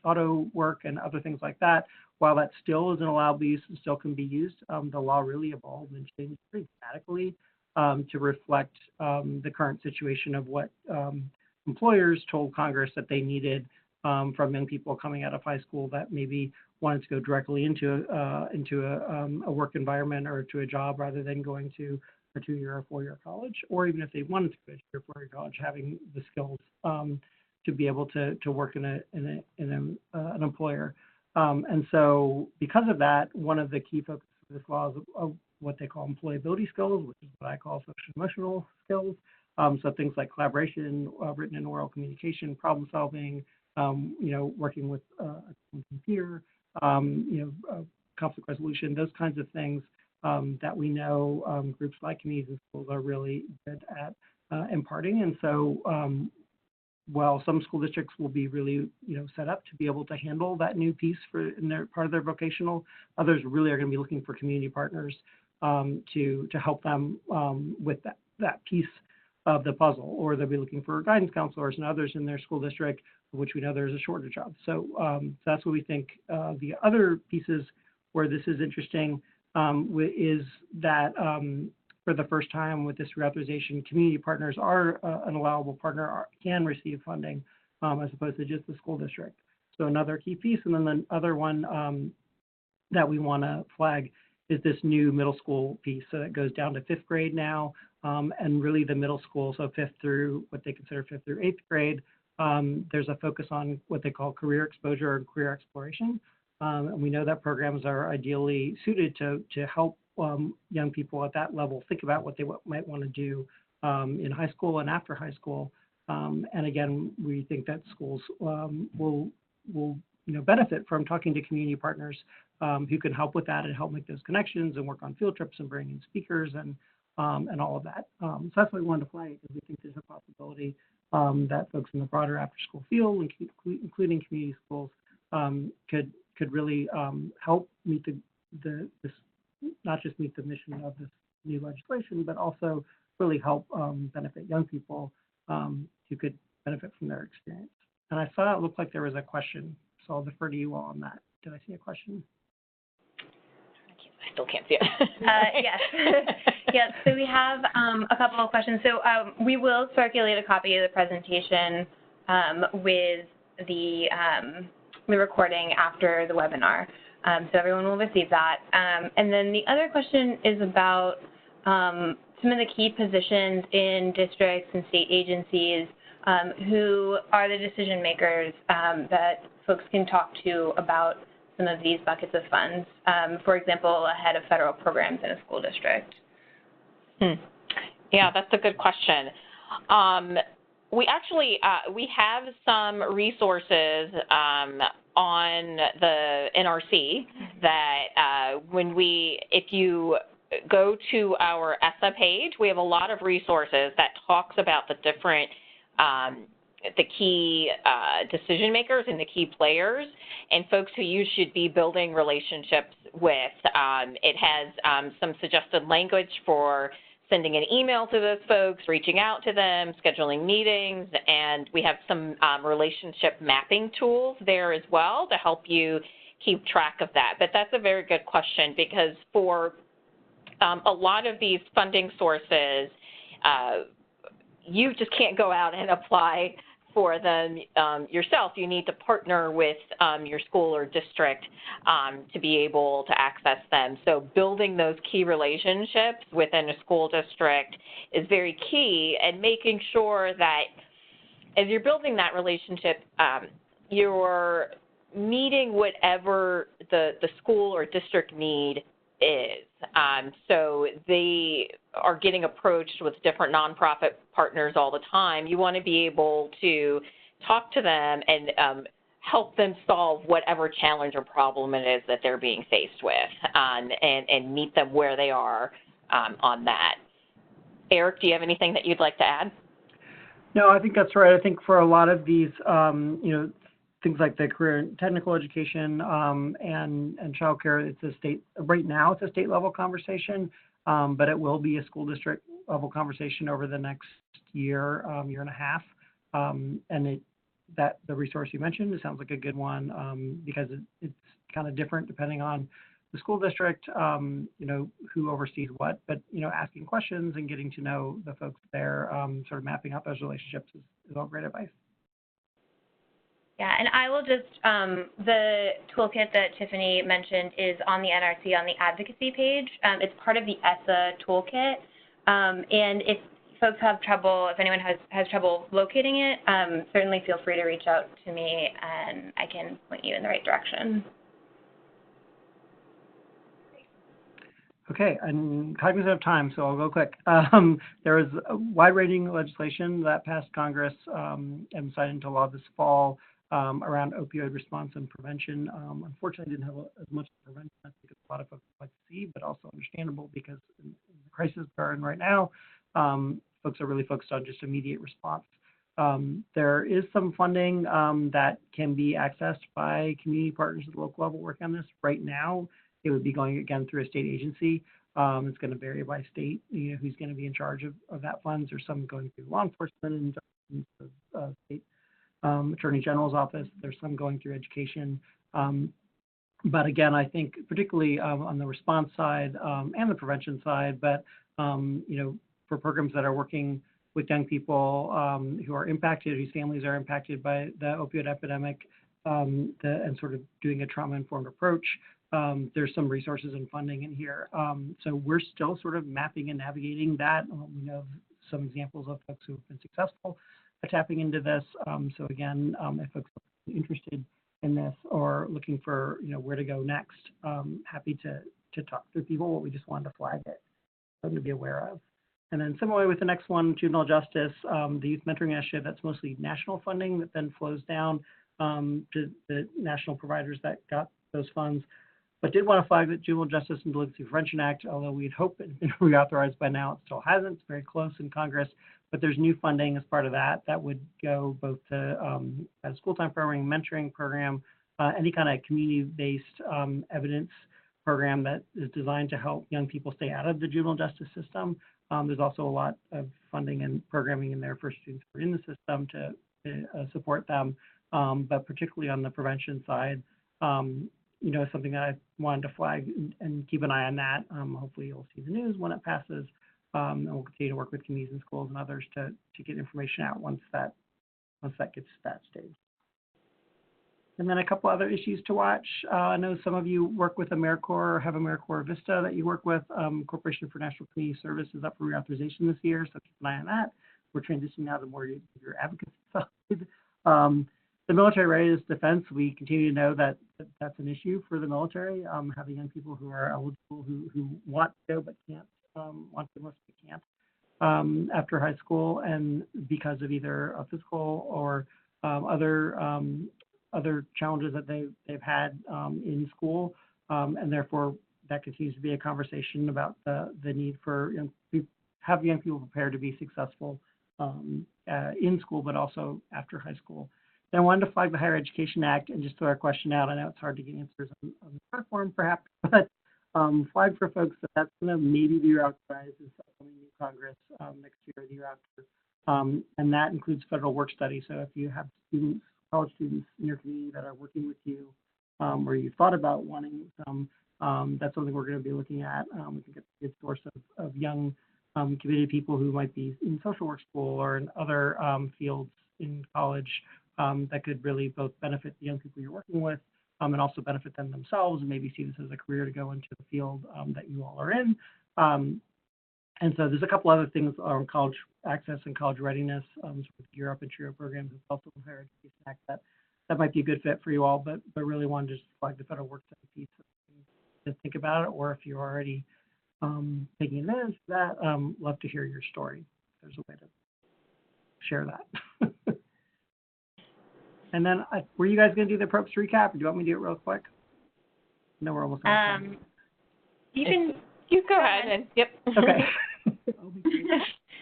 auto work and other things like that. While that still is an allowable use and still can be used, the law really evolved and changed pretty dramatically to reflect the current situation of what employers told Congress that they needed from young people coming out of high school that maybe wanted to go directly into a work environment or to a job rather than going to a 2-year or 4-year college, or even if they wanted to go to 2-year or 4-year college, having the skills to be able to work in an employer. And so because of that, one of the key focuses of this law is what they call employability skills, which is what I call social emotional skills. So things like collaboration, written and oral communication, problem solving, working with a peer, conflict resolution, those kinds of things that we know groups like communities and schools are really good at imparting. And so while some school districts will be really set up to be able to handle that new piece in their part of their vocational, others really are going to be looking for community partners to help them with that piece of the puzzle, or they'll be looking for guidance counselors and others in their school district, which we know there's a shortage of. So that's what we think. The other pieces where this is interesting is that for the first time with this reauthorization, community partners are an allowable partner, can receive funding as opposed to just the school district. So another key piece. And then the other one that we want to flag is this new middle school piece. So it goes down to 5th grade now, and really the middle school, so 5th through what they consider 5th through 8th grade. There's a focus on what they call career exposure and career exploration. And we know that programs are ideally suited to help young people at that level think about what they might want to do in high school and after high school. And again, we think that schools will benefit from talking to community partners who can help with that and help make those connections and work on field trips and bring in speakers and all of that. So that's what we wanted to flag, because we think there's a possibility that folks in the broader after-school field, including community schools, could really help meet this, not just meet the mission of this new legislation, but also really help benefit young people who could benefit from their experience. And I saw it looked like there was a question, so I'll defer to you all on that. Did I see a question? I still can't see it. Yes. Yes, so we have a couple of questions. So we will circulate a copy of the presentation with the recording after the webinar. So everyone will receive that. And then the other question is about some of the key positions in districts and state agencies. Who are the decision makers that folks can talk to about some of these buckets of funds, for example, a head of federal programs in a school district? Yeah, that's a good question. We actually, we have some resources on the NRC that if you go to our ESSA page, we have a lot of resources that talks about the different the key decision makers and the key players and folks who you should be building relationships with. It has some suggested language for sending an email to those folks, reaching out to them, scheduling meetings, and we have some relationship mapping tools there as well to help you keep track of that. But that's a very good question, because for a lot of these funding sources, you just can't go out and apply for them yourself, you need to partner with your school or district to be able to access them. So building those key relationships within a school district is very key, and making sure that as you're building that relationship, you're meeting whatever the school or district need is. So they are getting approached with different nonprofit partners all the time. You want to be able to talk to them and help them solve whatever challenge or problem it is that they're being faced with, and meet them where they are on that. Eric, do you have anything that you'd like to add? No, I think that's right. I think for a lot of these, things like the career and technical education and childcare, it's a state, right now it's a state level conversation, but it will be a school district level conversation over the next year, year and a half. And the resource you mentioned, it sounds like a good one because it's kind of different depending on the school district, who oversees what, but, asking questions and getting to know the folks there, sort of mapping out those relationships is all great advice. Yeah, and I will just, the toolkit that Tiffany mentioned is on the NRC on the advocacy page. It's part of the ESSA toolkit, and if folks have trouble, if anyone has trouble locating it, certainly feel free to reach out to me and I can point you in the right direction. Okay, I'm cognizant of time, so I'll go quick. There was a wide-ranging legislation that passed Congress and signed into law this fall around opioid response and prevention. Unfortunately, didn't have as much prevention as I think a lot of folks would like to see, but also understandable because in the crisis we're in right now, folks are really focused on just immediate response. There is some funding that can be accessed by community partners at the local level working on this. Right now, it would be going again through a state agency. It's going to vary by state, who's going to be in charge of that funds. There's some going through law enforcement and state Attorney General's office. There's some going through education. But again, I think particularly on the response side and the prevention side, but for programs that are working with young people who are impacted, whose families are impacted by the opioid epidemic, and sort of doing a trauma-informed approach. There's some resources and funding in here. So we're still sort of mapping and navigating that. We know some examples of folks who have been successful at tapping into this. So again, if folks are interested in this or looking for where to go next, happy to talk to people. What we just wanted to flag it, something to be aware of. And then similarly with the next one, juvenile justice, the youth mentoring initiative, that's mostly national funding that then flows down to the national providers that got those funds. But did want to flag that Juvenile Justice and Delinquency Prevention Act, although we'd hope it had been reauthorized by now, it still hasn't. It's very close in Congress, but there's new funding as part of that would go both to a school-time programming, mentoring program, any kind of community-based evidence program that is designed to help young people stay out of the juvenile justice system. There's also a lot of funding and programming in there for students who are in the system to support them, but particularly on the prevention side, something that I wanted to flag and keep an eye on that. Hopefully you'll see the news when it passes, and we'll continue to work with communities and schools and others to get information out once that gets to that stage. And then a couple other issues to watch. I know some of you work with AmeriCorps or have AmeriCorps Vista that you work with. Corporation for National Community Service is up for reauthorization this year, so keep an eye on that. We're transitioning now to more your advocacy side. The military readiness defense, we continue to know that that's an issue for the military, having young people who are eligible, who want to go but can't, want to most but can't after high school, and because of either a physical or other challenges that they've had in school, and therefore that continues to be a conversation about the need for have young people prepared to be successful in school, but also after high school. And I wanted to flag the Higher Education Act and just throw our question out. I know it's hard to get answers on the platform, perhaps, but flag for folks that that's going to maybe be authorized in upcoming new Congress next year or the year after. And that includes federal work study. So if you have students, college students in your community that are working with you, or you thought about wanting some, that's something we're going to be looking at. We think it's a good source of young committed people who might be in social work school or in other fields in college that could really both benefit the young people you're working with and also benefit them themselves and maybe see this as a career to go into the field that you all are in. And so there's a couple other things on college access and college readiness, sort of Gear Up and Cheer Up programs and also Higher Education Act that might be a good fit for you all, but really wanted to just flag the federal work study piece to think about it, or if you're already taking advantage of that, love to hear your story. There's a way to share that. And then, were you guys going to do the PROPS recap, or do you want me to do it real quick? No, we're almost out of time. You go ahead and, yep. Okay.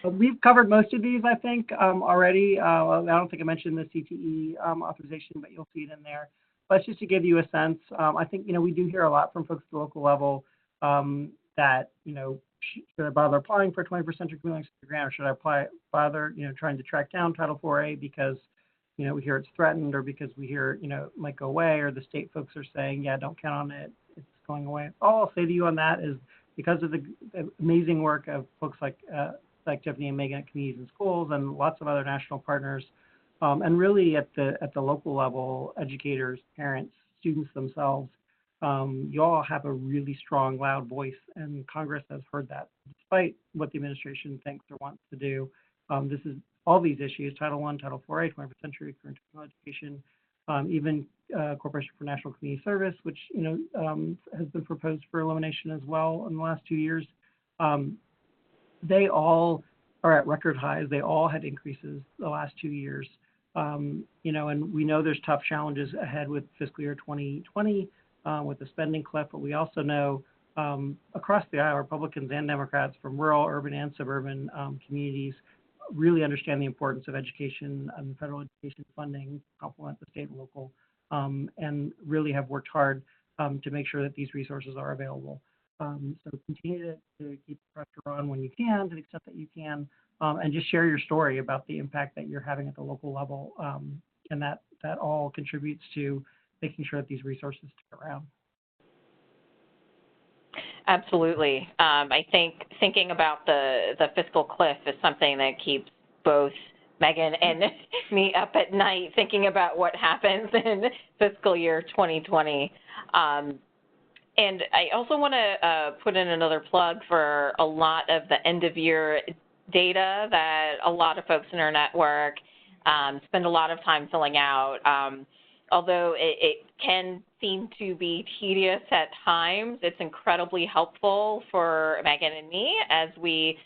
We've covered most of these, I think, already. I don't think I mentioned the CTE authorization, but you'll see it in there. But just to give you a sense, I think, we do hear a lot from folks at the local level that, should I bother applying for a 20% community grant, or should I bother, trying to track down Title IV-A because, we hear it's threatened, or because we hear, it might go away, or the state folks are saying, yeah, don't count on it, it's going away. All I'll say to you on that is because of the amazing work of folks like Tiffany and Megan at Communities and Schools and lots of other national partners, and really at the local level, educators, parents, students themselves, you all have a really strong, loud voice, and Congress has heard that. Despite what the administration thinks or wants to do, this is all these issues, Title I, Title IV-A, 21st century, current education, even Corporation for National Community Service, which has been proposed for elimination as well in the last 2 years. They all are at record highs. They all had increases the last 2 years. And we know there's tough challenges ahead with fiscal year 2020 with the spending cliff, but we also know across the aisle, Republicans and Democrats from rural, urban, and suburban communities really understand the importance of education and federal education funding, complement the state and local, and really have worked hard to make sure that these resources are available. So continue to keep the pressure on when you can, to the extent that you can, and just share your story about the impact that you're having at the local level, and that all contributes to making sure that these resources stick around. Absolutely. I think thinking about the fiscal cliff is something that keeps both Megan and me up at night thinking about what happens in fiscal year 2020. And I also want to put in another plug for a lot of the end-of-year data that a lot of folks in our network spend a lot of time filling out. Although it can seem to be tedious at times, it's incredibly helpful for Megan and me as we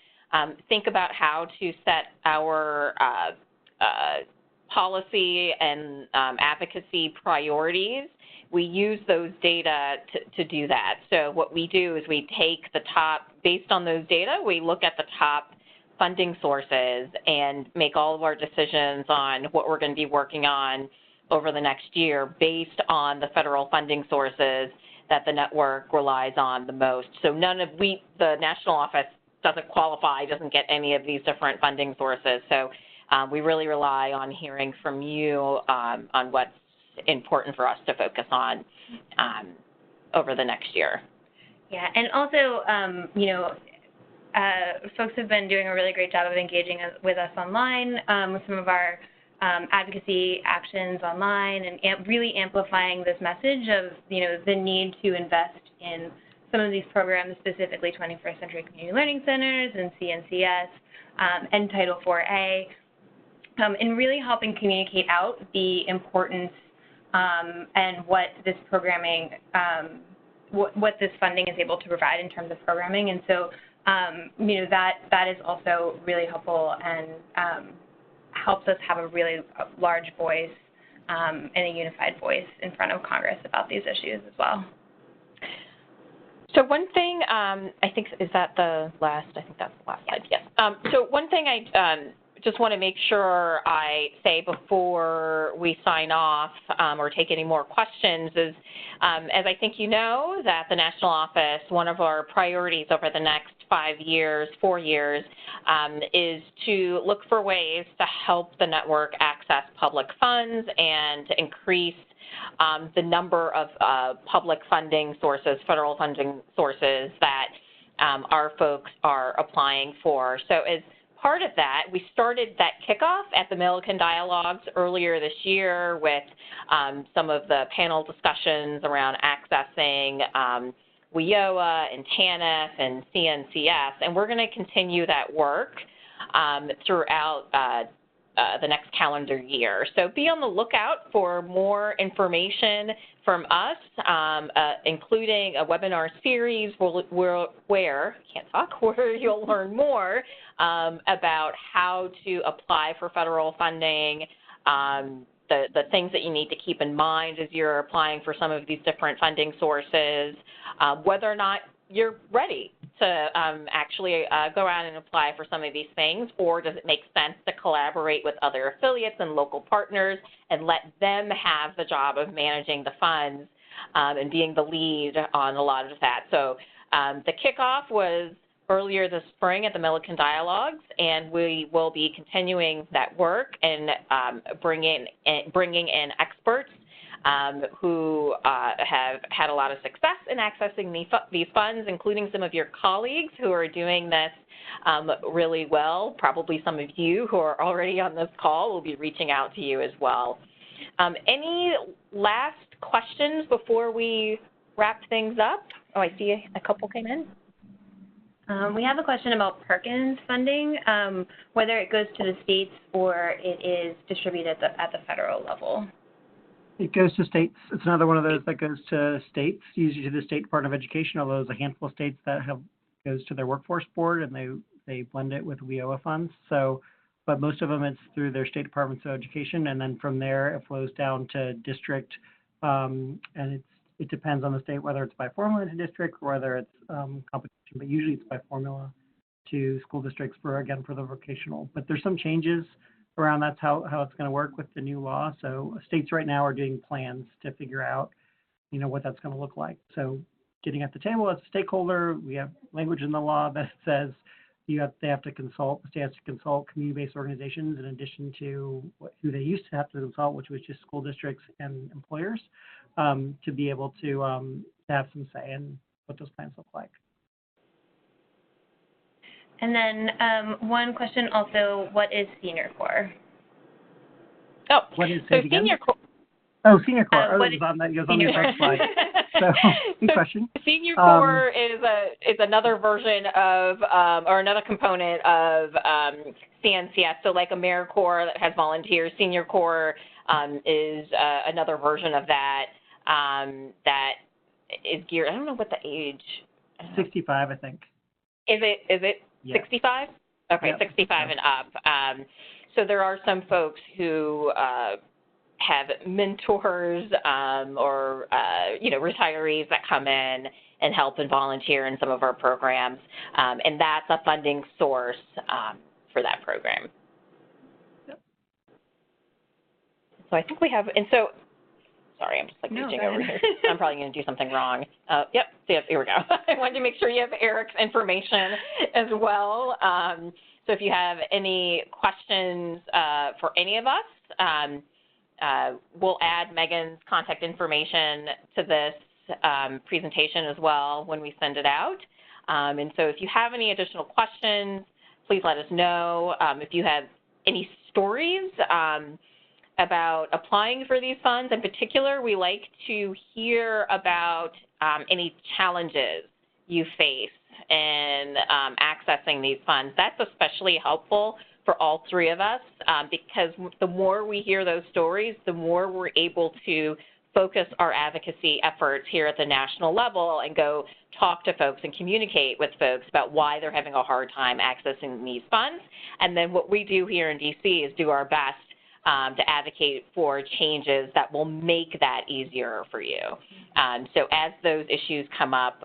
think about how to set our policy and advocacy priorities. We use those data to do that. So what we do is we take the top, based on those data, we look at the top funding sources and make all of our decisions on what we're going to be working on over the next year based on the federal funding sources that the network relies on the most. So the national office doesn't qualify, doesn't get any of these different funding sources. So we really rely on hearing from you on what's important for us to focus on over the next year. Yeah, and also, folks have been doing a really great job of engaging with us online with some of our advocacy actions online and really amplifying this message of, the need to invest in some of these programs, specifically 21st Century Community Learning Centers and CNCS and Title IV-A, and really helping communicate out the importance and what this programming, what this funding is able to provide in terms of programming. And so, that is also really helpful and helps us have a really large voice and a unified voice in front of Congress about these issues as well. So one thing, I think, is that the last? I think that's the last slide, yes. So one thing I just want to make sure I say before we sign off or take any more questions is, as I think you know, that the national office, one of our priorities over the next 4 years, is to look for ways to help the network access public funds and to increase the number of public funding sources, federal funding sources that our folks are applying for. So as part of that, we started that kickoff at the Millikan Dialogues earlier this year with some of the panel discussions around accessing WIOA and TANF and CNCS, and we're going to continue that work throughout the next calendar year. So be on the lookout for more information from us, including a webinar series where you'll learn more about how to apply for federal funding, the things that you need to keep in mind as you're applying for some of these different funding sources, whether or not you're ready to actually go out and apply for some of these things, or does it make sense to collaborate with other affiliates and local partners and let them have the job of managing the funds and being the lead on a lot of that. So the kickoff was earlier this spring at the Millikan Dialogues, and we will be continuing that work and bringing in experts who have had a lot of success in accessing these funds, including some of your colleagues who are doing this really well. Probably some of you who are already on this call will be reaching out to you as well. Any last questions before we wrap things up? Oh, I see a couple came in. We have a question about Perkins funding, whether it goes to the states or it is distributed at the federal level. It goes to states. It's another one of those that goes to states, usually to the State Department of Education, although there's a handful of states that goes to their workforce board and they blend it with WIOA funds. So, but most of them it's through their state departments of education, and then from there it flows down to district, and it depends on the state whether it's by formula to district or whether it's competition, but usually it's by formula to school districts for the vocational. But there's some changes around that's how it's going to work with the new law. So states right now are doing plans to figure out, what that's going to look like. So getting at the table as a stakeholder, we have language in the law that says the state has to consult community-based organizations in addition to who they used to have to consult, which was just school districts and employers, to be able to have some say in what those plans look like. And then one question also, what is Senior Corps? Oh, what is so Senior Corps? Oh, Senior Corps. It goes on the next slide. So, good question. Senior Corps is another version of, or another component of CNCS. So like AmeriCorps that has volunteers, Senior Corps is another version of that that is geared. I don't know what the age. 65, I think. Is it 65? Okay, yep. 65 and up. So there are some folks who have mentors or retirees that come in and help and volunteer in some of our programs, and that's a funding source for that program. Yep. So I think we have, and so, sorry, I'm just reaching over here. I'm probably going to do something wrong. Yep, here we go. I wanted to make sure you have Eric's information as well. So if you have any questions for any of us, we'll add Megan's contact information to this presentation as well when we send it out. And so if you have any additional questions, please let us know. If you have any stories about applying for these funds in particular, we like to hear about any challenges you face in accessing these funds. That's especially helpful for all three of us because the more we hear those stories, the more we're able to focus our advocacy efforts here at the national level and go talk to folks and communicate with folks about why they're having a hard time accessing these funds. And then what we do here in DC is do our best to advocate for changes that will make that easier for you. So as those issues come up,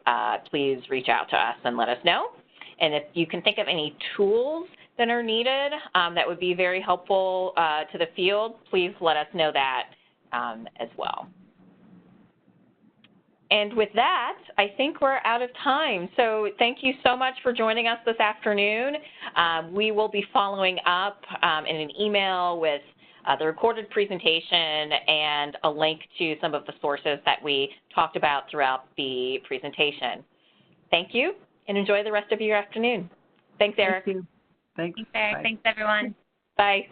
please reach out to us and let us know. And if you can think of any tools that are needed that would be very helpful to the field, please let us know that as well. And with that, I think we're out of time. So thank you so much for joining us this afternoon. We will be following up in an email with the recorded presentation and a link to some of the sources that we talked about throughout the presentation. Thank you. and enjoy the rest of your afternoon. Thanks, Eric. Thank you. Thanks. Thanks, Eric. Bye. Thanks, everyone. Bye.